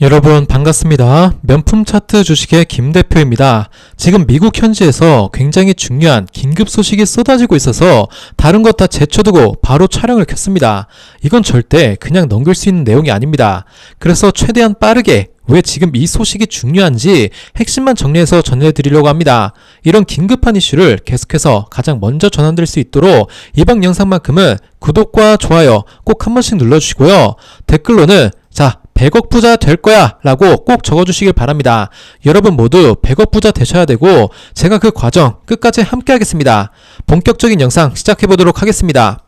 여러분 반갑습니다. 명품 차트 주식의 김 대표입니다. 지금 미국 현지에서 굉장히 중요한 긴급 소식이 쏟아지고 있어서 다른 것 다 제쳐두고 바로 촬영을 켰습니다. 이건 절대 그냥 넘길 수 있는 내용이 아닙니다. 그래서 최대한 빠르게 왜 지금 이 소식이 중요한지 핵심만 정리해서 전해드리려고 합니다. 이런 긴급한 이슈를 계속해서 가장 먼저 전해드릴 수 있도록 이번 영상만큼은 구독과 좋아요 꼭 한 번씩 눌러주시고요. 댓글로는 100억 부자 될 거야 라고 꼭 적어주시길 바랍니다. 여러분 모두 100억 부자 되셔야 되고 제가 그 과정 끝까지 함께 하겠습니다. 본격적인 영상 시작해보도록 하겠습니다.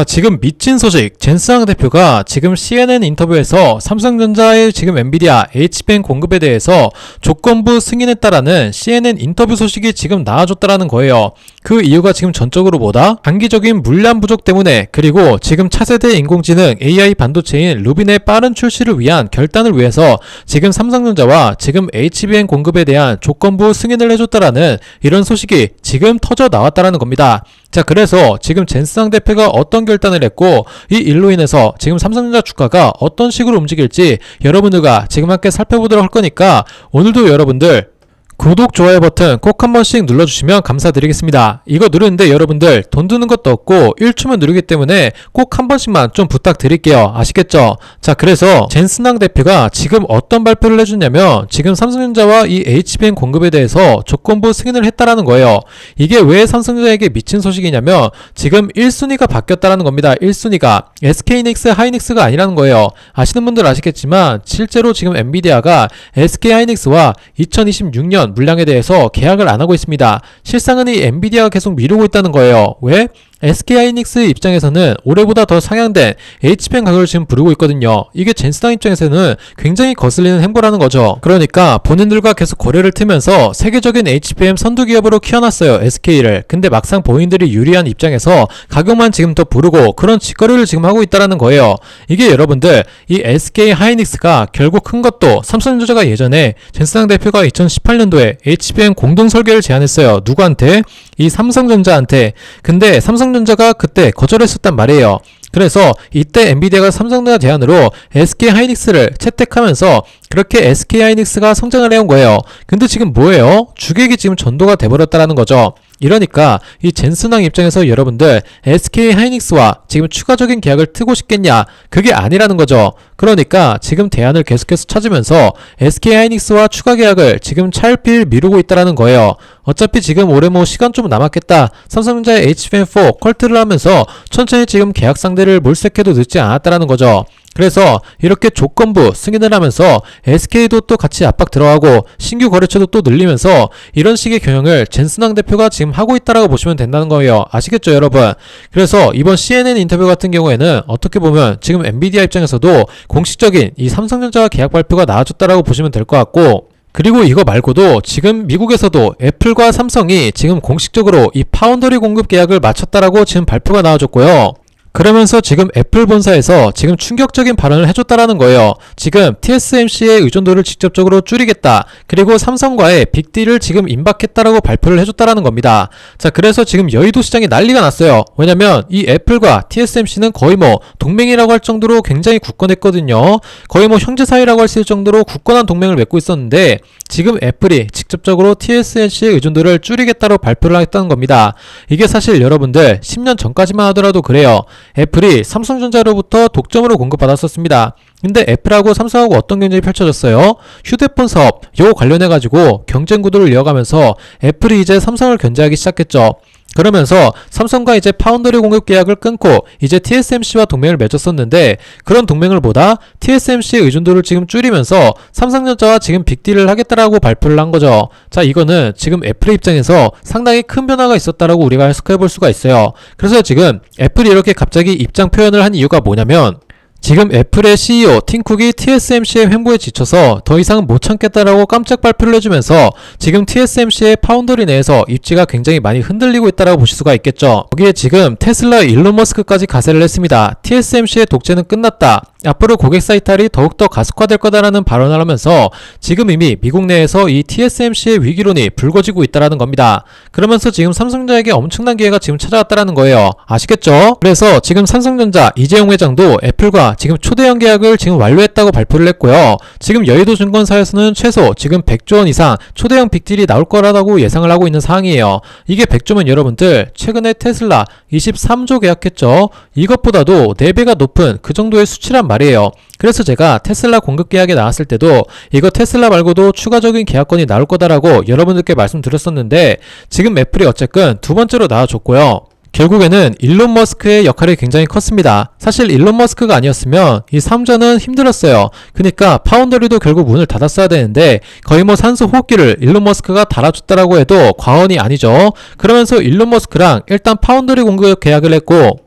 지금 미친 소식, 젠스항 대표가 지금 CNN 인터뷰에서 삼성전자의 지금 엔비디아 HBM 공급에 대해서 조건부 승인했다라는 CNN 인터뷰 소식이 지금 나와줬다라는 거예요. 그 이유가 지금 전적으로 뭐다? 단기적인 물량 부족 때문에, 그리고 지금 차세대 인공지능 AI 반도체인 루빈의 빠른 출시를 위한 결단을 위해서 지금 삼성전자와 지금 HBM 공급에 대한 조건부 승인을 해줬다라는 이런 소식이 지금 터져 나왔다라는 겁니다. 그래서 지금 젠스항 대표가 어떤 결단을 했고 이 일로 인해서 지금 삼성전자 주가가 어떤 식으로 움직일지 여러분들과 지금 함께 살펴보도록 할 거니까 오늘도 여러분들 구독, 좋아요 버튼 꼭 한 번씩 눌러주시면 감사드리겠습니다. 이거 누르는데 여러분들 돈 드는 것도 없고 1초면 누르기 때문에 꼭 한 번씩만 좀 부탁드릴게요. 아시겠죠? 그래서 젠스항 대표가 지금 어떤 발표를 해줬냐면 지금 삼성전자와 이 HBM 공급에 대해서 조건부 승인을 했다라는 거예요. 이게 왜 삼성전자에게 미친 소식이냐면 지금 1순위가 바뀌었다라는 겁니다. 1순위가 SK하이닉스, 하이닉스가 아니라는 거예요. 아시는 분들 아시겠지만 실제로 지금 엔비디아가 SK하이닉스와 2026년 물량에 대해서 계약을 안 하고 있습니다. 실상은 이 엔비디아가 계속 미루고 있다는 거예요. 왜? SK하이닉스 입장에서는 올해보다 더 상향된 HBM 가격을 지금 부르고 있거든요. 이게 젠스항 입장에서는 굉장히 거슬리는 행보라는 거죠. 그러니까 본인들과 계속 거래를 트면서 세계적인 HBM 선두 기업으로 키워놨어요, SK를. 근데 막상 본인들이 유리한 입장에서 가격만 지금 더 부르고 그런 짓거리를 지금 하고 있다는 거예요. 이게 여러분들 이 SK하이닉스가 결국 큰 것도 삼성전자가 예전에 젠스항 대표가 2018년도에 HBM 공동 설계를 제안했어요. 누구한테? 이 삼성전자한테. 근데 삼성전자가 그때 거절했었단 말이에요. 그래서 이때 엔비디아가 삼성전자 제안으로 SK하이닉스를 채택하면서 그렇게 SK하이닉스가 성장을 해온 거예요. 근데 지금 뭐예요? 주객이 지금 전도가 돼버렸다라는 거죠. 이러니까 이 젠스항 입장에서 여러분들 SK하이닉스와 지금 추가적인 계약을 트고 싶겠냐? 그게 아니라는 거죠. 그러니까 지금 대안을 계속해서 찾으면서 SK하이닉스와 추가 계약을 지금 차일피일 미루고 있다라는 거예요. 어차피 지금 올해 시간 좀 남았겠다. 삼성전자의 HBM4 퀄트를 하면서 천천히 지금 계약 상대를 몰색해도 늦지 않았다라는 거죠. 그래서 이렇게 조건부 승인을 하면서 SK도 또 같이 압박 들어가고 신규 거래처도 또 늘리면서 이런 식의 경영을 젠스항 대표가 지금 하고 있다라고 보시면 된다는 거예요. 아시겠죠, 여러분? 그래서 이번 CNN 인터뷰 같은 경우에는 어떻게 보면 지금 엔비디아 입장에서도 공식적인 이 삼성전자와 계약 발표가 나와줬다라고 보시면 될 것 같고, 그리고 이거 말고도 지금 미국에서도 애플과 삼성이 지금 공식적으로 이 파운더리 공급 계약을 마쳤다라고 지금 발표가 나와줬고요. 그러면서 지금 애플 본사에서 지금 충격적인 발언을 해줬다라는 거예요. 지금 TSMC의 의존도를 직접적으로 줄이겠다. 그리고 삼성과의 빅딜을 지금 임박했다라고 발표를 해줬다라는 겁니다. 그래서 지금 여의도 시장이 난리가 났어요. 왜냐면 이 애플과 TSMC는 거의 동맹이라고 할 정도로 굉장히 굳건했거든요. 거의 형제 사이라고 할 수 있을 정도로 굳건한 동맹을 맺고 있었는데 지금 애플이 직접적으로 TSMC의 의존도를 줄이겠다고 발표를 했다는 겁니다. 이게 사실 여러분들 10년 전까지만 하더라도 그래요. 애플이 삼성전자로부터 독점으로 공급받았었습니다. 근데 애플하고 삼성하고 어떤 경쟁이 펼쳐졌어요? 휴대폰 사업, 요 관련해가지고 경쟁 구도를 이어가면서 애플이 이제 삼성을 견제하기 시작했죠. 그러면서 삼성과 이제 파운더리 공급 계약을 끊고 이제 TSMC와 동맹을 맺었었는데, 그런 동맹을 보다 TSMC의 의존도를 지금 줄이면서 삼성전자와 지금 빅딜을 하겠다라고 발표를 한 거죠. 이거는 지금 애플의 입장에서 상당히 큰 변화가 있었다라고 우리가 해석해 볼 수가 있어요. 그래서 지금 애플이 이렇게 갑자기 입장 표현을 한 이유가 뭐냐면 지금 애플의 CEO 팀 쿡이 TSMC의 횡보에 지쳐서 더 이상은 못 참겠다라고 깜짝 발표를 해주면서 지금 TSMC의 파운더리 내에서 입지가 굉장히 많이 흔들리고 있다라고 보실 수가 있겠죠. 거기에 지금 테슬라 일론 머스크까지 가세를 했습니다. TSMC의 독재는 끝났다. 앞으로 고객사 이탈이 더욱더 가속화될 거다라는 발언을 하면서 지금 이미 미국 내에서 이 TSMC의 위기론이 불거지고 있다라는 겁니다. 그러면서 지금 삼성전자에게 엄청난 기회가 지금 찾아왔다라는 거예요. 아시겠죠? 그래서 지금 삼성전자 이재용 회장도 애플과 지금 초대형 계약을 지금 완료했다고 발표를 했고요. 지금 여의도 증권사에서는 최소 지금 100조 원 이상 초대형 빅딜이 나올 거라고 예상을 하고 있는 상황이에요. 이게 100조면 여러분들 최근에 테슬라 23조 계약했죠. 이것보다도 4배가 높은 그 정도의 수치란 말이에요. 그래서 제가 테슬라 공급 계약에 나왔을 때도 이거 테슬라 말고도 추가적인 계약건이 나올 거다라고 여러분들께 말씀드렸었는데 지금 애플이 어쨌든 두 번째로 나와줬고요. 결국에는 일론 머스크의 역할이 굉장히 컸습니다. 사실 일론 머스크가 아니었으면 이 3전은 힘들었어요. 그러니까 파운더리도 결국 문을 닫았어야 되는데 거의 뭐 산소 호흡기를 일론 머스크가 달아줬다라고 해도 과언이 아니죠. 그러면서 일론 머스크랑 일단 파운더리 공급 계약을 했고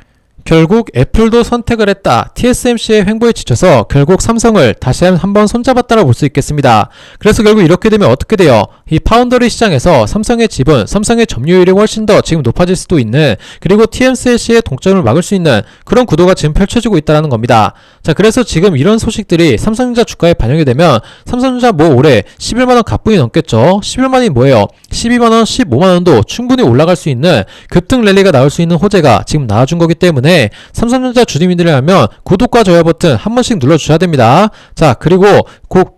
결국 애플도 선택을 했다. TSMC의 횡보에 지쳐서 결국 삼성을 다시 한번 손잡았다고 볼 수 있겠습니다. 그래서 결국 이렇게 되면 어떻게 돼요? 이 파운더리 시장에서 삼성의 지분, 삼성의 점유율이 훨씬 더 지금 높아질 수도 있는, 그리고 TSMC의 동점을 막을 수 있는 그런 구도가 지금 펼쳐지고 있다는 겁니다. 자, 그래서 지금 이런 소식들이 삼성전자 주가에 반영이 되면 삼성전자 뭐 올해 11만원 가뿐히 넘겠죠. 11만원이 뭐예요? 12만원, 15만원도 충분히 올라갈 수 있는 급등 랠리가 나올 수 있는 호재가 지금 나와준 거기 때문에 삼성전자 주주님들이라면 구독과 좋아요 버튼 한 번씩 눌러주셔야 됩니다. 자, 그리고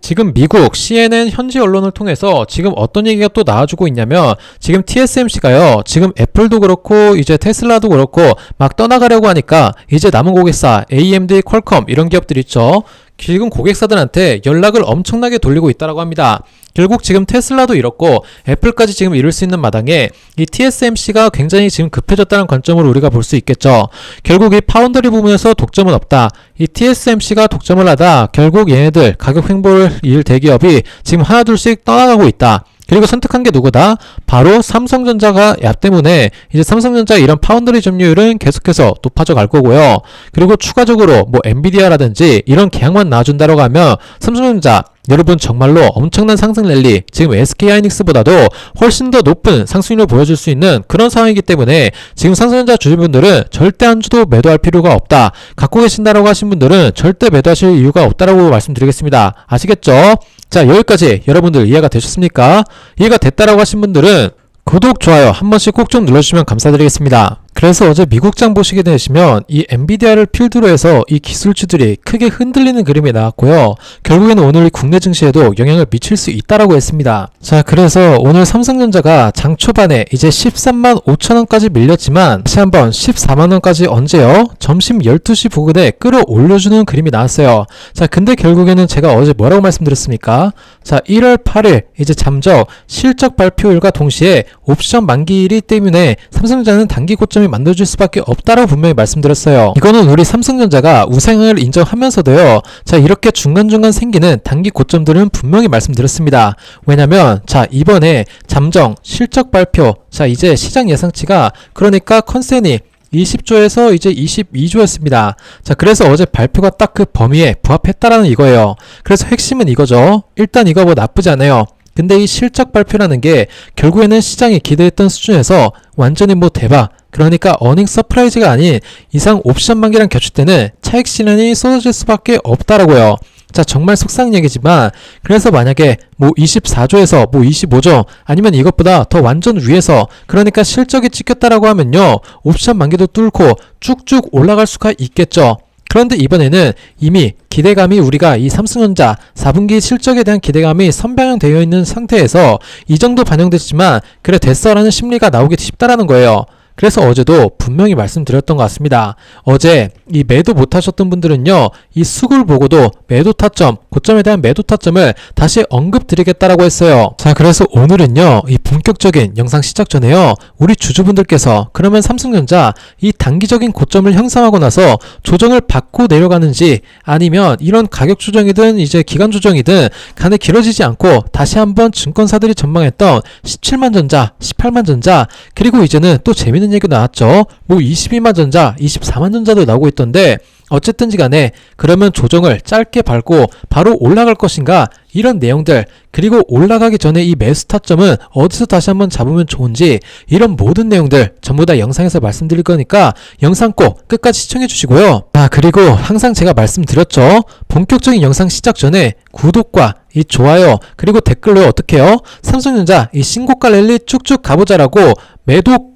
지금 미국 CNN 현지 언론을 통해서 지금 어떤 얘기가 또 나와주고 있냐면 지금 TSMC가요 지금 애플도 그렇고 이제 테슬라도 그렇고 막 떠나가려고 하니까 이제 남은 고객사 AMD, 퀄컴 이런 기업들 있죠. 지금 고객사들한테 연락을 엄청나게 돌리고 있다고 합니다. 결국 지금 테슬라도 이렇고 애플까지 지금 이룰 수 있는 마당에 이 TSMC가 굉장히 지금 급해졌다는 관점으로 우리가 볼 수 있겠죠. 결국 이 파운더리 부분에서 독점은 없다. 이 TSMC가 독점을 하다 결국 얘네들 가격 횡보를 이을 대기업이 지금 하나둘씩 떠나가고 있다. 그리고 선택한 게 누구다? 바로 삼성전자가 야 때문에 이제 삼성전자 이런 파운더리 점유율은 계속해서 높아져 갈 거고요. 그리고 추가적으로 뭐 엔비디아라든지 이런 계약만 나와준다고 하면 삼성전자 여러분 정말로 엄청난 상승 랠리, 지금 SK하이닉스보다도 훨씬 더 높은 상승률을 보여줄 수 있는 그런 상황이기 때문에 지금 삼성전자 주주분들은 절대 한 주도 매도할 필요가 없다. 갖고 계신다라고 하신 분들은 절대 매도하실 이유가 없다라고 말씀드리겠습니다. 아시겠죠? 자, 여기까지 여러분들 이해가 되셨습니까? 이해가 됐다라고 하신 분들은 구독, 좋아요 한 번씩 꼭 좀 눌러주시면 감사드리겠습니다. 그래서 어제 미국장 보시게 되시면 이 엔비디아를 필두로 해서 이 기술주들이 크게 흔들리는 그림이 나왔고요. 결국에는 오늘 국내 증시에도 영향을 미칠 수 있다라고 했습니다. 자, 그래서 오늘 삼성전자가 장 초반에 이제 13만 5천원까지 밀렸지만 다시 한번 14만원까지 언제요? 점심 12시 부근에 끌어올려주는 그림이 나왔어요. 자, 근데 결국에는 제가 어제 뭐라고 말씀드렸습니까? 자, 1월 8일 이제 잠적 실적 발표일과 동시에 옵션 만기일이 때문에 삼성전자는 단기 고점이 만들어질 수밖에 없다라고 분명히 말씀드렸어요. 이거는 우리 삼성전자가 우상을 인정하면서도요. 자, 이렇게 중간중간 생기는 단기 고점들은 분명히 말씀드렸습니다. 왜냐면 자, 이번에 잠정 실적 발표, 자, 이제 시장 예상치가 그러니까 컨센이 20조에서 이제 22조였습니다. 자, 그래서 어제 발표가 딱 그 범위에 부합했다라는 이거예요. 그래서 핵심은 이거죠. 일단 이거 뭐 나쁘지 않아요. 근데 이 실적 발표라는 게 결국에는 시장이 기대했던 수준에서 완전히 뭐 대박, 그러니까 어닝 서프라이즈가 아닌 이상 옵션 만기랑 겹칠 때는 차익 실현이 쏟아질 수밖에 없다라고요. 자, 정말 속상한 얘기지만 그래서 만약에 뭐 24조에서 뭐 25조 아니면 이것보다 더 완전 위에서 그러니까 실적이 찍혔다라고 하면요, 옵션 만기도 뚫고 쭉쭉 올라갈 수가 있겠죠. 그런데 이번에는 이미 기대감이 우리가 이 삼성전자 4분기 실적에 대한 기대감이 선반영되어 있는 상태에서 이 정도 반영됐지만 그래 됐어라는 심리가 나오기 쉽다라는 거예요. 그래서 어제도 분명히 말씀드렸던 것 같습니다. 어제 이 매도 못하셨던 분들은요, 이 수급을 보고도 매도 타점, 고점에 대한 매도 타점을 다시 언급드리겠다라고 했어요. 자, 그래서 오늘은요, 이 본격적인 영상 시작 전에요, 우리 주주분들께서 그러면 삼성전자 이 단기적인 고점을 형성하고 나서 조정을 받고 내려가는지 아니면 이런 가격 조정이든 이제 기간 조정이든 간에 길어지지 않고 다시 한번 증권사들이 전망했던 17만 전자, 18만 전자, 그리고 이제는 또 재밌는 얘기가 나왔죠. 뭐 22만 전자, 24만 전자도 나오고 있던데 어쨌든지 간에 그러면 조정을 짧게 밟고 바로 올라갈 것인가, 이런 내용들, 그리고 올라가기 전에 이 매수 타점은 어디서 다시 한번 잡으면 좋은지, 이런 모든 내용들 전부 다 영상에서 말씀드릴 거니까 영상 꼭 끝까지 시청해 주시고요. 그리고 항상 제가 말씀드렸죠. 본격적인 영상 시작 전에 구독과 이 좋아요 그리고 댓글로 어떻게 해요? 삼성전자 이 신고가 랠리 쭉쭉 가보자라고 매도.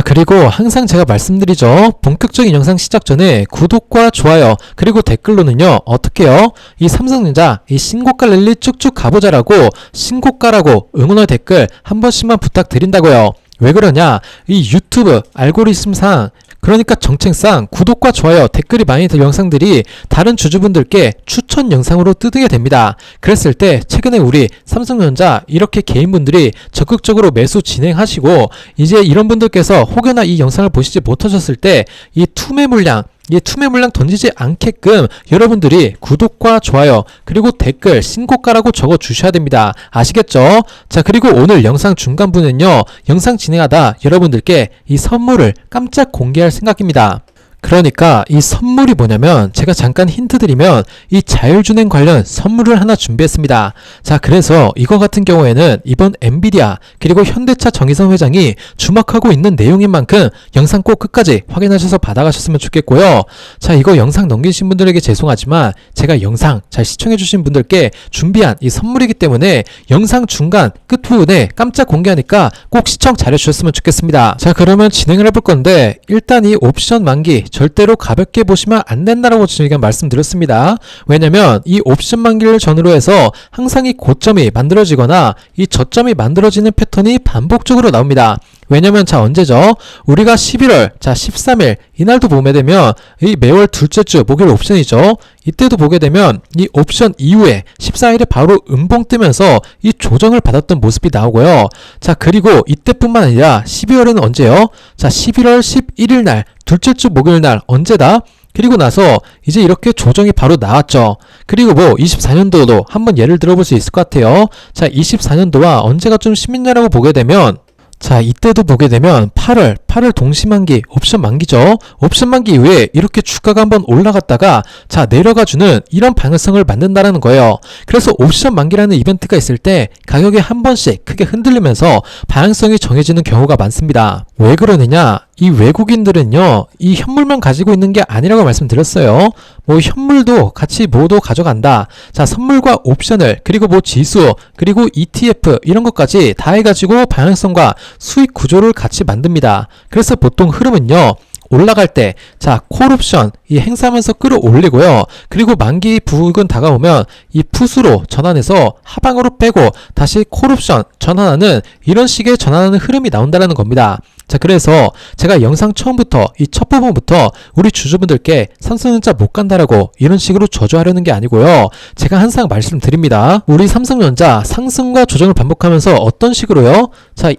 그리고 항상 제가 말씀드리죠. 본격적인 영상 시작 전에 구독과 좋아요 그리고 댓글로는요, 어떻게 해요? 이 삼성전자 이 신고가 랠리 쭉쭉 가보자라고 신고가라고 응원의 댓글 한 번씩만 부탁드린다고요. 왜 그러냐? 이 유튜브 알고리즘상, 그러니까 정책상 구독과 좋아요, 댓글이 많이 들 영상들이 다른 주주분들께 추천 영상으로 뜨게 됩니다. 그랬을 때 최근에 우리 삼성전자 이렇게 개인분들이 적극적으로 매수 진행하시고, 이제 이런 분들께서 혹여나 이 영상을 보시지 못하셨을 때 이 투매 물량 던지지 않게끔 여러분들이 구독과 좋아요 그리고 댓글 신고가라고 적어 주셔야 됩니다. 아시겠죠? 그리고 오늘 영상 중간부는요, 영상 진행하다 여러분들께 이 선물을 깜짝 공개할 생각입니다. 그러니까 이 선물이 뭐냐면, 제가 잠깐 힌트 드리면 이 자율주행 관련 선물을 하나 준비했습니다. 그래서 이거 같은 경우에는 이번 엔비디아 그리고 현대차 정의선 회장이 주목하고 있는 내용인 만큼 영상 꼭 끝까지 확인하셔서 받아가셨으면 좋겠고요. 이거 영상 넘기신 분들에게 죄송하지만 제가 영상 잘 시청해주신 분들께 준비한 이 선물이기 때문에 영상 중간 끝부분에 깜짝 공개하니까 꼭 시청 잘해주셨으면 좋겠습니다. 그러면 진행을 해볼 건데, 일단 이 옵션 만기 절대로 가볍게 보시면 안 된다라고 저희가 말씀드렸습니다. 왜냐면 이 옵션 만기를 전후로 해서 항상 이 고점이 만들어지거나 이 저점이 만들어지는 패턴이 반복적으로 나옵니다. 왜냐면 언제죠? 우리가 11월 13일 이날도 보게 되면 이 매월 둘째 주 목요일 옵션이죠. 이때도 보게 되면 이 옵션 이후에 14일에 바로 음봉 뜨면서 이 조정을 받았던 모습이 나오고요. 그리고 이때뿐만 아니라 12월에는 언제요? 11월 11일 날 둘째 주 목요일 날 언제다? 그리고 나서 이제 이렇게 조정이 바로 나왔죠. 그리고 24년도도 한번 예를 들어볼 수 있을 것 같아요. 24년도와 언제가 좀 심했냐라고 보게 되면, 이때도 보게 되면 8월 동시만기 옵션 만기죠. 옵션 만기 이후에 이렇게 주가가 한번 올라갔다가 내려가주는 이런 방향성을 만든다라는 거예요. 그래서 옵션 만기라는 이벤트가 있을 때 가격이 한 번씩 크게 흔들리면서 방향성이 정해지는 경우가 많습니다. 왜 그러느냐? 이 외국인들은요, 이 현물만 가지고 있는 게 아니라고 말씀드렸어요. 현물도 같이 모두 가져간다. 선물과 옵션을, 그리고 지수, 그리고 ETF 이런 것까지 다 해가지고 방향성과 수익 구조를 같이 만듭니다. 그래서 보통 흐름은요, 올라갈 때 콜옵션 이 행사하면서 끌어올리고요. 그리고 만기 부근 다가오면 이 풋으로 전환해서 하방으로 빼고 다시 콜옵션 전환하는, 이런 식의 전환하는 흐름이 나온다는 겁니다. 그래서 제가 영상 처음부터 이 첫 부분부터 우리 주주분들께 삼성전자 못 간다라고 이런 식으로 저주하려는 게 아니고요. 제가 항상 말씀드립니다. 우리 삼성전자 상승과 조정을 반복하면서 어떤 식으로요?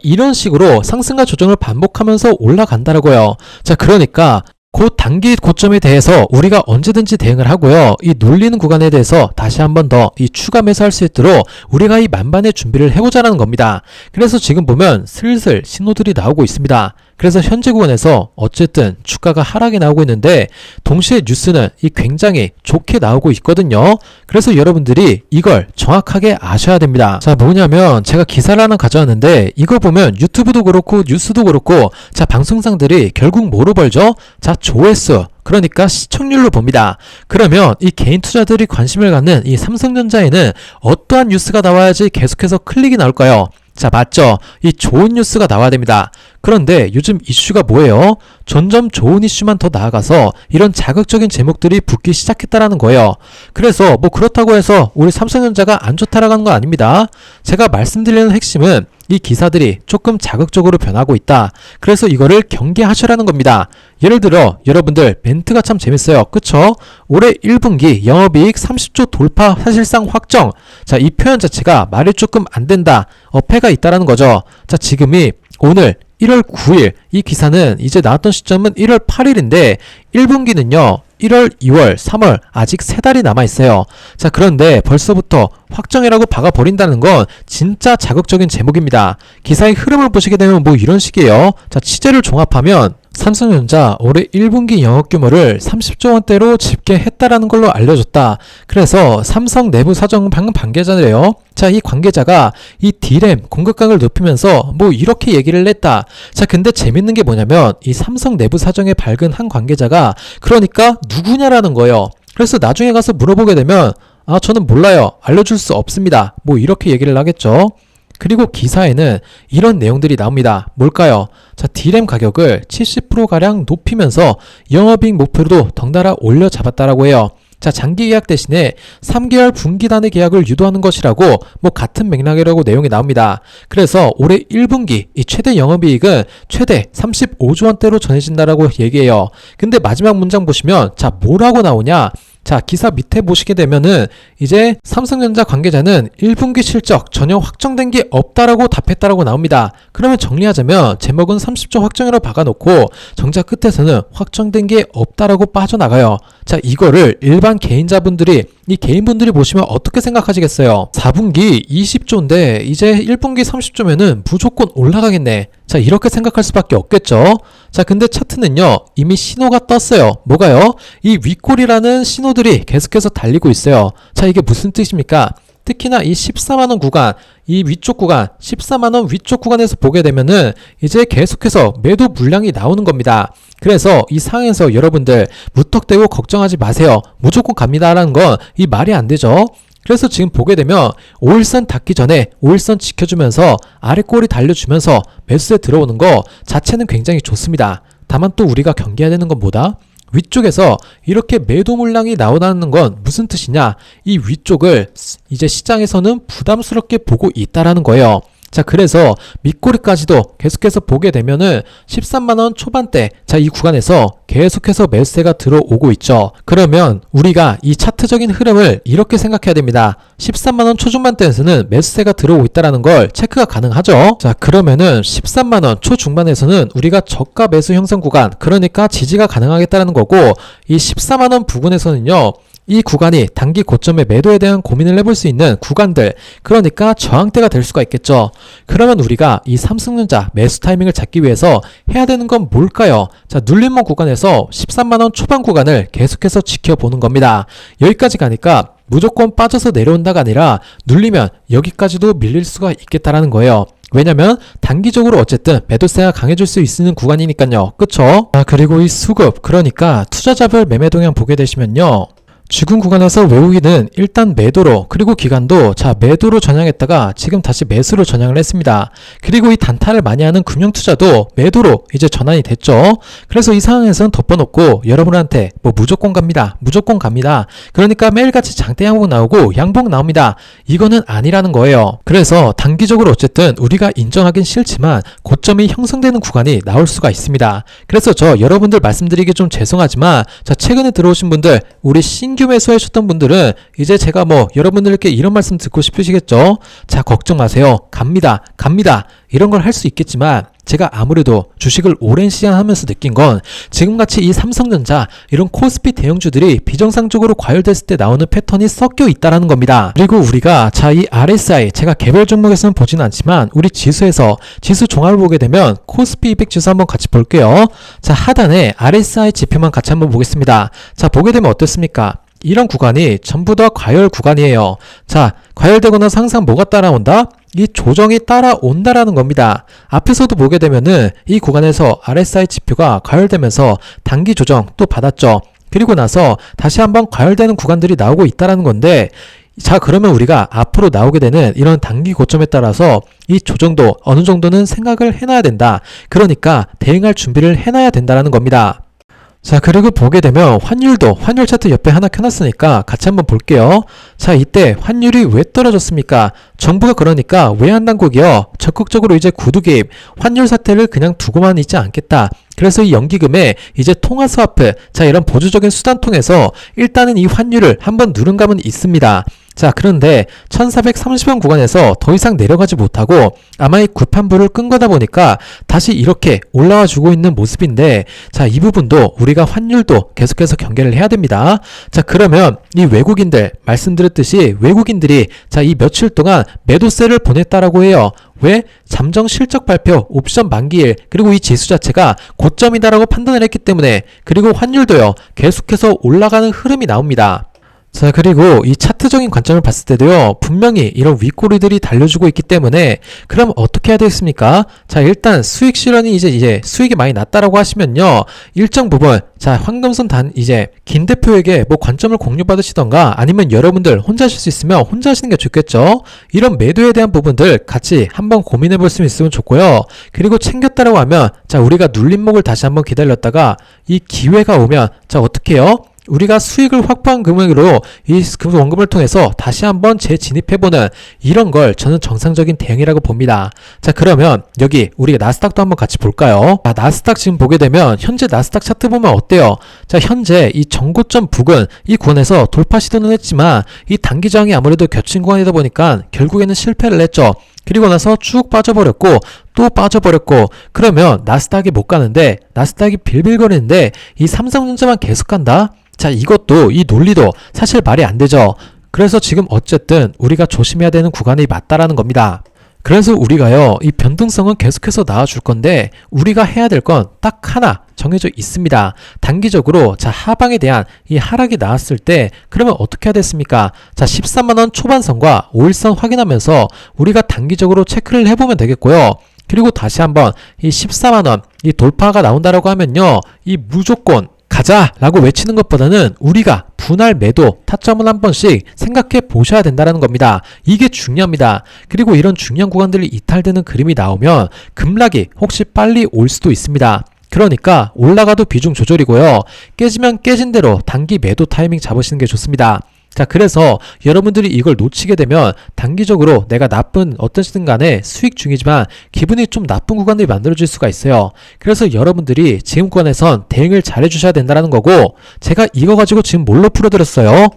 이런 식으로 상승과 조정을 반복하면서 올라간다라고요. 그러니까 곧 단기 고점에 대해서 우리가 언제든지 대응을 하고요. 이 눌리는 구간에 대해서 다시 한 번 더 이 추가 매수할 수 있도록 우리가 이 만반의 준비를 해보자는 겁니다. 그래서 지금 보면 슬슬 신호들이 나오고 있습니다. 그래서 현재 구간에서 어쨌든 주가가 하락이 나오고 있는데, 동시에 뉴스는 이 굉장히 좋게 나오고 있거든요. 그래서 여러분들이 이걸 정확하게 아셔야 됩니다. 뭐냐면 제가 기사를 하나 가져왔는데, 이거 보면 유튜브도 그렇고 뉴스도 그렇고 방송상들이 결국 뭐로 벌죠? 조회수, 그러니까 시청률로 봅니다. 그러면 이 개인 투자들이 관심을 갖는 이 삼성전자에는 어떠한 뉴스가 나와야지 계속해서 클릭이 나올까요? 맞죠? 이 좋은 뉴스가 나와야 됩니다. 그런데 요즘 이슈가 뭐예요? 점점 좋은 이슈만 더 나아가서 이런 자극적인 제목들이 붙기 시작했다라는 거예요. 그래서 그렇다고 해서 우리 삼성전자가 안 좋다라고 하는 거 아닙니다. 제가 말씀드리는 핵심은 이 기사들이 조금 자극적으로 변하고 있다. 그래서 이거를 경계하셔라는 겁니다. 예를 들어 여러분들 멘트가 참 재밌어요. 그쵸? 올해 1분기 영업이익 30조 돌파 사실상 확정. 이 표현 자체가 말이 조금 안 된다. 어폐가 있다라는 거죠. 지금이 오늘 1월 9일, 이 기사는 이제 나왔던 시점은 1월 8일인데 1분기는요 1월, 2월, 3월 아직 3달이 남아있어요. 그런데 벌써부터 확정이라고 박아버린다는 건 진짜 자극적인 제목입니다. 기사의 흐름을 보시게 되면 이런 식이에요. 취재를 종합하면 삼성전자 올해 1분기 영업 규모를 30조 원대로 집계했다라는 걸로 알려졌다. 그래서 삼성 내부 사정 방금 관계자래요. 자, 이 관계자가 이 D램 공급량을 높이면서 뭐 이렇게 얘기를 했다. 자, 근데 재밌는 게 뭐냐면 이 삼성 내부 사정에 밝은 한 관계자가 그러니까 누구냐라는 거예요. 그래서 나중에 가서 물어보게 되면 저는 몰라요. 알려줄 수 없습니다. 뭐 이렇게 얘기를 하겠죠. 그리고 기사에는 이런 내용들이 나옵니다. 뭘까요? 자, D램 가격을 70%가량 높이면서 영업이익 목표로도 덩달아 올려 잡았다라고 해요. 자, 장기 계약 대신에 3개월 분기 단위 계약을 유도하는 것이라고 뭐 같은 맥락이라고 내용이 나옵니다. 그래서 올해 1분기 이 최대 영업이익은 최대 35조 원대로 전해진다라고 얘기해요. 근데 마지막 문장 보시면 자, 뭐라고 나오냐? 자, 기사 밑에 보시게 되면은 이제 삼성전자 관계자는 1분기 실적 전혀 확정된 게 없다라고 답했다라고 나옵니다. 그러면 정리하자면 제목은 30조 확정이라고 박아놓고 정작 끝에서는 확정된 게 없다라고 빠져나가요. 자, 이거를 일반 개인자분들이 이 개인분들이 보시면 어떻게 생각하시겠어요? 4분기 20조인데 이제 1분기 30조면은 무조건 올라가겠네. 자, 이렇게 생각할 수밖에 없겠죠. 자, 근데 차트는요 이미 신호가 떴어요. 뭐가요? 이 윗골이라는 신호들이 계속해서 달리고 있어요. 자, 이게 무슨 뜻입니까? 특히나 이 14만원 구간, 이 위쪽 구간, 14만원 위쪽 구간에서 보게 되면은 이제 계속해서 매도 물량이 나오는 겁니다. 그래서 이 상황에서 여러분들 무턱대고 걱정하지 마세요. 무조건 갑니다라는 건 이 말이 안 되죠. 그래서 지금 보게 되면 5일선 닿기 전에 5일선 지켜주면서 아래 꼬리 달려주면서 매수에 들어오는 거 자체는 굉장히 좋습니다. 다만 또 우리가 경계해야 되는 건 뭐다? 위쪽에서 이렇게 매도 물량이 나오다는 건 무슨 뜻이냐? 이 위쪽을 이제 시장에서는 부담스럽게 보고 있다라는 거예요. 자, 그래서 밑꼬리까지도 계속해서 보게 되면은 13만원 초반대, 자, 이 구간에서 계속해서 매수세가 들어오고 있죠. 그러면 우리가 이 차트적인 흐름을 이렇게 생각해야 됩니다. 13만원 초중반대에서는 매수세가 들어오고 있다는 걸 체크가 가능하죠. 자, 그러면은 13만원 초중반에서는 우리가 저가 매수 형성 구간, 그러니까 지지가 가능하겠다는 거고, 이 14만원 부근에서는요, 이 구간이 단기 고점의 매도에 대한 고민을 해볼 수 있는 구간들, 그러니까 저항대가 될 수가 있겠죠. 그러면 우리가 이 삼성전자 매수 타이밍을 잡기 위해서 해야 되는 건 뭘까요? 자, 눌림목 구간에서 13만원 초반 구간을 계속해서 지켜보는 겁니다. 여기까지 가니까 무조건 빠져서 내려온다가 아니라 눌리면 여기까지도 밀릴 수가 있겠다라는 거예요. 왜냐면 단기적으로 어쨌든 매도세가 강해질 수 있는 구간이니까요. 그쵸? 그리고 이 수급, 그러니까 투자자별 매매 동향 보게 되시면요, 지금 구간에서 외우기는 일단 매도로, 그리고 기간도 자, 매도로 전향했다가 지금 다시 매수로 전향을 했습니다. 그리고 이 단타를 많이 하는 금융투자도 매도로 이제 전환이 됐죠. 그래서 이 상황에서는 덮어놓고 여러분한테 뭐 무조건 갑니다, 무조건 갑니다, 그러니까 매일같이 장대 양봉 나오고 양봉 나옵니다, 이거는 아니라는 거예요. 그래서 단기적으로 어쨌든 우리가 인정하긴 싫지만 고점이 형성되는 구간이 나올 수가 있습니다. 그래서 저 여러분들 말씀드리기 좀 죄송하지만 자, 최근에 들어오신 분들, 우리 신규 매수하셨던 분들은 이제 제가 뭐 여러분들께 이런 말씀 듣고 싶으시겠죠. 자, 걱정 마세요. 갑니다, 갑니다, 이런 걸 할 수 있겠지만 제가 아무래도 주식을 오랜 시간 하면서 느낀 건 지금같이 이 삼성전자 이런 코스피 대형주들이 비정상적으로 과열됐을 때 나오는 패턴이 섞여 있다라는 겁니다. 그리고 우리가 자, 이 RSI, 제가 개별 종목에서는 보지는 않지만 우리 지수에서 지수 종합을 보게 되면 코스피 200 지수 한번 같이 볼게요. 자, 하단에 RSI 지표만 같이 한번 보겠습니다. 자, 보게 되면 어떻습니까? 이런 구간이 전부 다 과열 구간이에요. 자, 과열되고 나서 항상 뭐가 따라온다? 이 조정이 따라온다라는 겁니다. 앞에서도 보게 되면은 이 구간에서 RSI 지표가 과열되면서 단기 조정 또 받았죠. 그리고 나서 다시 한번 과열되는 구간들이 나오고 있다라는 건데, 자, 그러면 우리가 앞으로 나오게 되는 이런 단기 고점에 따라서 이 조정도 어느 정도는 생각을 해놔야 된다. 그러니까 대응할 준비를 해놔야 된다라는 겁니다. 자, 그리고 보게 되면 환율도, 환율 차트 옆에 하나 켜놨으니까 같이 한번 볼게요. 자, 이때 환율이 왜 떨어졌습니까? 정부가 그러니까 외환당국이요, 적극적으로 이제 구두 개입, 환율 사태를 그냥 두고만 있지 않겠다. 그래서 이 연기금에 이제 통화 스와프, 자, 이런 보조적인 수단 통해서 일단은 이 환율을 한번 누른 감은 있습니다. 자, 그런데 1430원 구간에서 더 이상 내려가지 못하고 아마 이 구판부를 끈 거다 보니까 다시 이렇게 올라와 주고 있는 모습인데, 자, 이 부분도 우리가 환율도 계속해서 경계를 해야 됩니다. 자, 그러면 이 외국인들, 말씀드렸듯이 외국인들이 자, 이 며칠 동안 매도세를 보냈다라고 해요. 왜? 잠정 실적 발표, 옵션 만기일, 그리고 이 지수 자체가 고점이다라고 판단을 했기 때문에, 그리고 환율도요, 계속해서 올라가는 흐름이 나옵니다. 자, 그리고 이 차트적인 관점을 봤을 때도요, 분명히 이런 윗꼬리들이 달려주고 있기 때문에, 그럼 어떻게 해야 되겠습니까? 자, 일단 수익 실현이 이제 수익이 많이 났다라고 하시면요, 일정 부분, 자, 황금손 김 대표에게 뭐 관점을 공유받으시던가, 아니면 여러분들 혼자 하실 수 있으면 혼자 하시는 게 좋겠죠? 이런 매도에 대한 부분들 같이 한번 고민해 볼 수 있으면 좋고요. 그리고 챙겼다라고 하면, 자, 우리가 눌림목을 다시 한번 기다렸다가, 이 기회가 오면, 자, 어떻게 해요? 우리가 수익을 확보한 금액으로 이 원금을 통해서 다시 한번 재진입해보는 이런 걸 저는 정상적인 대응이라고 봅니다. 자, 그러면 여기 우리가 나스닥도 한번 같이 볼까요? 아, 나스닥 지금 보게 되면 현재 나스닥 차트 보면 어때요? 자, 현재 이 정고점 부근 이 구간에서 돌파 시도는 했지만 이 단기 저항이 아무래도 겹친 구간이다 보니까 결국에는 실패를 했죠. 그리고 나서 쭉 빠져버렸고 또 빠져버렸고, 그러면 나스닥이 못 가는데, 나스닥이 빌빌거리는데 이 삼성전자만 계속 간다? 자, 이것도 이 논리도 사실 말이 안 되죠. 그래서 지금 어쨌든 우리가 조심해야 되는 구간이 맞다라는 겁니다. 그래서 우리가요, 이 변동성은 계속해서 나와줄 건데 우리가 해야 될 건 딱 하나 정해져 있습니다. 단기적으로 자, 하방에 대한 이 하락이 나왔을 때 그러면 어떻게 해야 됐습니까? 자, 13만원 초반선과 5일선 확인하면서 우리가 단기적으로 체크를 해보면 되겠고요. 그리고 다시 한번 이 14만원 이 돌파가 나온다라고 하면요, 이 무조건 가자 라고 외치는 것보다는 우리가 분할 매도 타점을 한 번씩 생각해 보셔야 된다는 겁니다. 이게 중요합니다. 그리고 이런 중요한 구간들이 이탈되는 그림이 나오면 급락이 혹시 빨리 올 수도 있습니다. 그러니까 올라가도 비중 조절이고요. 깨지면 깨진 대로 단기 매도 타이밍 잡으시는 게 좋습니다. 자, 그래서 여러분들이 이걸 놓치게 되면 단기적으로 내가 나쁜 어떠시든 간에 수익 중이지만 기분이 좀 나쁜 구간들이 만들어질 수가 있어요. 그래서 여러분들이 지금 구간에선 대응을 잘 해주셔야 된다는 거고, 제가 이거 가지고 지금 뭘로 풀어드렸어요?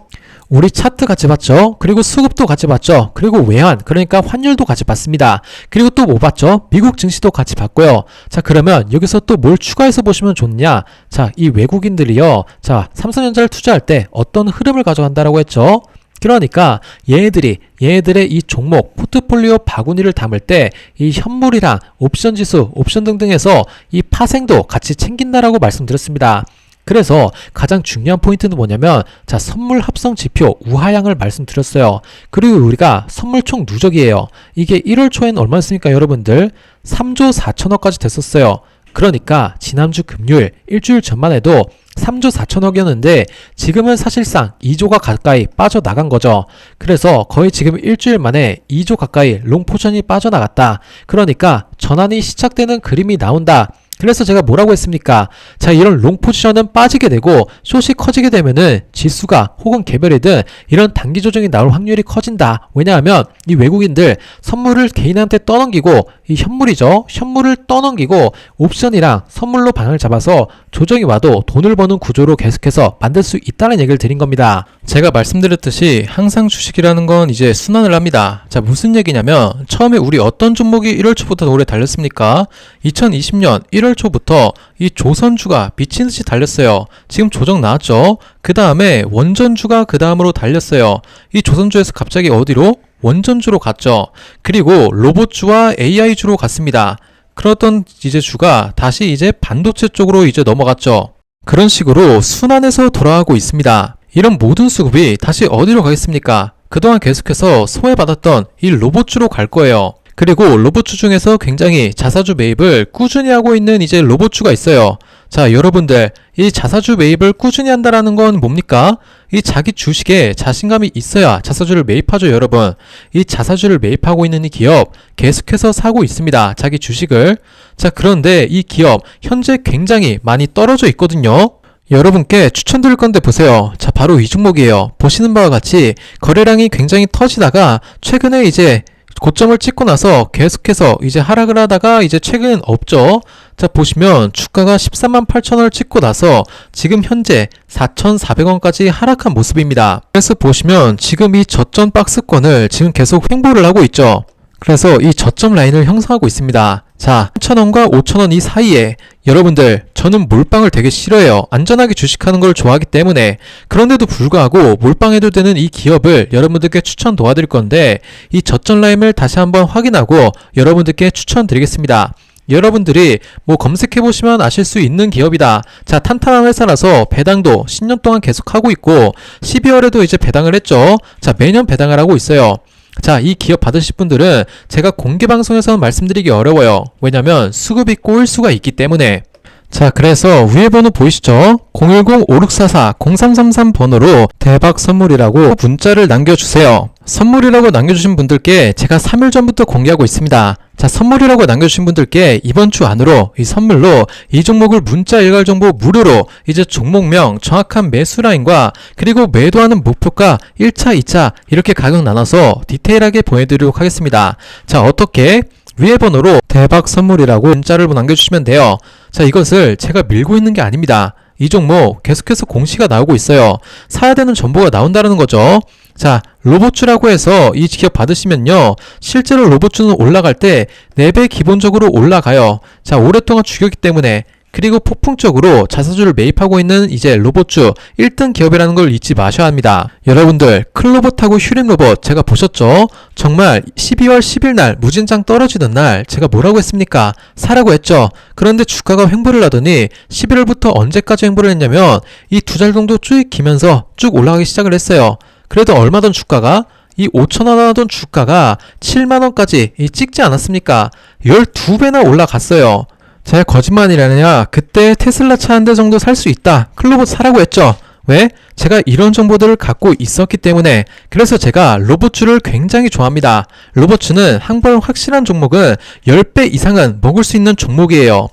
우리 차트 같이 봤죠? 그리고 수급도 같이 봤죠? 그리고 외환, 그러니까 환율도 같이 봤습니다. 그리고 또 뭐 봤죠? 미국 증시도 같이 봤고요. 자, 그러면 여기서 또 뭘 추가해서 보시면 좋냐? 자, 이 외국인들이요, 자, 삼성전자를 투자할 때 어떤 흐름을 가져간다라고 했죠? 그러니까 얘네들의 이 종목 포트폴리오 바구니를 담을 때 이 현물이랑 옵션 지수, 옵션 등등에서 이 파생도 같이 챙긴다라고 말씀드렸습니다. 그래서 가장 중요한 포인트는 뭐냐면, 자, 선물 합성 지표 우하향을 말씀드렸어요. 그리고 우리가 선물 총 누적이에요. 이게 1월 초에는 얼마였습니까, 여러분들? 3조 4천억까지 됐었어요. 그러니까 지난주 금요일 일주일 전만 해도 3조 4천억이었는데 지금은 사실상 2조가 가까이 빠져나간 거죠. 그래서 거의 지금 일주일 만에 2조 가까이 롱포션이 빠져나갔다. 그러니까 전환이 시작되는 그림이 나온다. 그래서 제가 뭐라고 했습니까? 자, 이런 롱 포지션은 빠지게 되고 숏이 커지게 되면은 지수가 혹은 개별이든 이런 단기 조정이 나올 확률이 커진다. 왜냐하면 이 외국인들 선물을 개인한테 떠넘기고, 이 현물을 떠넘기고 옵션이랑 선물로 방향을 잡아서 조정이 와도 돈을 버는 구조로 계속해서 만들 수 있다는 얘기를 드린 겁니다. 제가 말씀드렸듯이 항상 주식이라는 건 이제 순환을 합니다. 자, 무슨 얘기냐면, 처음에 우리 어떤 종목이 1월 초부터 오래 달렸습니까? 2020년 1월 초부터 이 조선주가 미친듯이 달렸어요. 지금 조정 나왔죠? 그 다음에 원전주가 그 다음으로 달렸어요. 이 조선주에서 갑자기 어디로? 원전주로 갔죠. 그리고 로봇주와 AI주로 갔습니다. 그러던 이제 주가 다시 이제 반도체 쪽으로 이제 넘어갔죠. 그런 식으로 순환해서 돌아가고 있습니다. 이런 모든 수급이 다시 어디로 가겠습니까? 그동안 계속해서 소외받았던 이 로봇주로 갈 거예요. 그리고 로봇주 중에서 굉장히 자사주 매입을 꾸준히 하고 있는 이제 로봇주가 있어요. 자, 여러분들, 이 자사주 매입을 꾸준히 한다라는 건 뭡니까? 이 자기 주식에 자신감이 있어야 자사주를 매입하죠, 여러분. 이 자사주를 매입하고 있는 이 기업 계속해서 사고 있습니다, 자기 주식을. 자, 그런데 이 기업 현재 굉장히 많이 떨어져 있거든요. 여러분께 추천드릴 건데 보세요. 자, 바로 이 종목이에요. 보시는 바와 같이 거래량이 굉장히 터지다가 최근에 이제 고점을 찍고 나서 계속해서 이제 하락을 하다가 이제 최근 없죠. 자, 보시면 주가가 13만 8천원을 찍고 나서 지금 현재 4,400원까지 하락한 모습입니다. 그래서 보시면 지금 이 저점 박스권을 지금 계속 횡보를 하고 있죠. 그래서 이 저점 라인을 형성하고 있습니다. 자, 3,000원과 5,000원 이 사이에 여러분들, 저는 몰빵을 되게 싫어해요. 안전하게 주식하는 걸 좋아하기 때문에. 그런데도 불구하고 몰빵해도 되는 이 기업을 여러분들께 추천 도와드릴 건데, 이 저점 라인을 다시 한번 확인하고 여러분들께 추천드리겠습니다. 여러분들이 뭐 검색해보시면 아실 수 있는 기업이다. 자, 탄탄한 회사라서 배당도 10년 동안 계속 하고 있고 12월에도 이제 배당을 했죠. 자, 매년 배당을 하고 있어요. 자, 이 기업 받으실 분들은 제가 공개 방송에서는 말씀드리기 어려워요. 왜냐면 수급이 꼬일 수가 있기 때문에. 자, 그래서 위에 번호 보이시죠? 010-5644-0333 번호로 대박 선물이라고 문자를 남겨주세요. 선물이라고 남겨주신 분들께 제가 3일 전부터 공개하고 있습니다. 자, 선물이라고 남겨주신 분들께 이번 주 안으로 이 선물로 이 종목을 문자 일괄 정보 무료로 이제 종목명, 정확한 매수 라인과 그리고 매도하는 목표가 1차, 2차 이렇게 가격 나눠서 디테일하게 보내드리도록 하겠습니다. 자, 어떻게? 위에 번호로 대박 선물이라고 문자를 남겨주시면 돼요. 자, 이것을 제가 밀고 있는 게 아닙니다. 이 종목 계속해서 공시가 나오고 있어요. 사야 되는 정보가 나온다는 거죠. 자, 로봇주라고 해서 이 기업 받으시면요, 실제로 로봇주는 올라갈 때 4배 기본적으로 올라가요. 자, 오랫동안 죽였기 때문에. 그리고 폭풍적으로 자사주를 매입하고 있는 이제 로봇주 1등 기업이라는 걸 잊지 마셔야 합니다. 여러분들, 클로봇하고 휴림로봇 제가 보셨죠? 정말 12월 10일 날 무진장 떨어지는 날 제가 뭐라고 했습니까? 사라고 했죠. 그런데 주가가 횡보를 하더니 11월부터 언제까지 횡보를 했냐면 이 2달 정도 쭉 기면서 쭉 올라가기 시작을 했어요. 그래도 얼마던 주가가? 이 5,000원 하던 주가가 7만원까지 찍지 않았습니까? 12배나 올라갔어요. 제가 거짓말이라냐, 그때 테슬라 차 한 대 정도 살 수 있다, 클로봇 사라고 했죠. 왜? 제가 이런 정보들을 갖고 있었기 때문에. 그래서 제가 로봇주를 굉장히 좋아합니다. 로봇주는 한 번 확실한 종목은 10배 이상은 먹을 수 있는 종목이에요.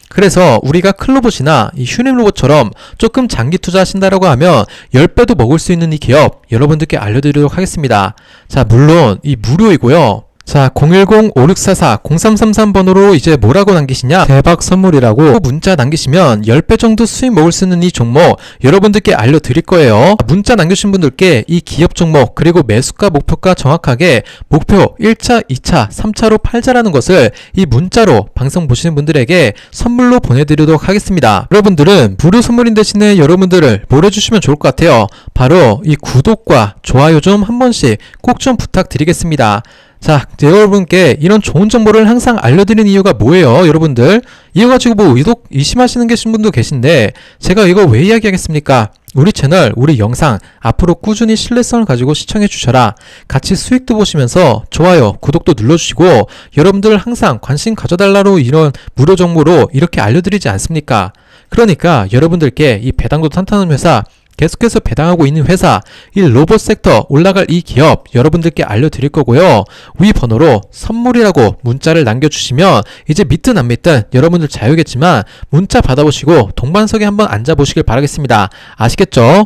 그래서 우리가 클로봇이나 이 휴림로봇처럼 조금 장기 투자하신다라고 하면 10배도 먹을 수 있는 이 기업 여러분들께 알려드리도록 하겠습니다. 자, 물론 이 무료이고요. 자, 010-5644-0333 번호로 이제 뭐라고 남기시냐? 대박 선물이라고 문자 남기시면 10배 정도 수익 먹을 수 있는 이 종목 여러분들께 알려드릴 거예요. 문자 남겨주신 분들께 이 기업 종목 그리고 매수가 목표가 정확하게 목표 1차, 2차, 3차로 팔자라는 것을 이 문자로 방송 보시는 분들에게 선물로 보내드리도록 하겠습니다. 여러분들은 무료 선물인 대신에 여러분들을 뭘 해주시면 좋을 것 같아요. 바로 이 구독과 좋아요 좀 한 번씩 꼭 좀 부탁드리겠습니다. 자, 여러분께 이런 좋은 정보를 항상 알려드리는 이유가 뭐예요, 여러분들? 이거 가지고 뭐 의심하시는 계신 분도 계신데 제가 이거 왜 이야기하겠습니까? 우리 채널, 우리 영상 앞으로 꾸준히 신뢰성을 가지고 시청해 주셔라. 같이 수익도 보시면서 좋아요, 구독도 눌러주시고 여러분들 항상 관심 가져달라로 이런 무료 정보로 이렇게 알려드리지 않습니까? 그러니까 여러분들께 이 배당도 탄탄한 회사, 계속해서 배당하고 있는 회사, 이 로봇 섹터 올라갈 이 기업 여러분들께 알려드릴 거고요. 위 번호로 선물이라고 문자를 남겨주시면 이제 믿든 안 믿든 여러분들 자유겠지만 문자 받아보시고 동반석에 한번 앉아보시길 바라겠습니다. 아시겠죠?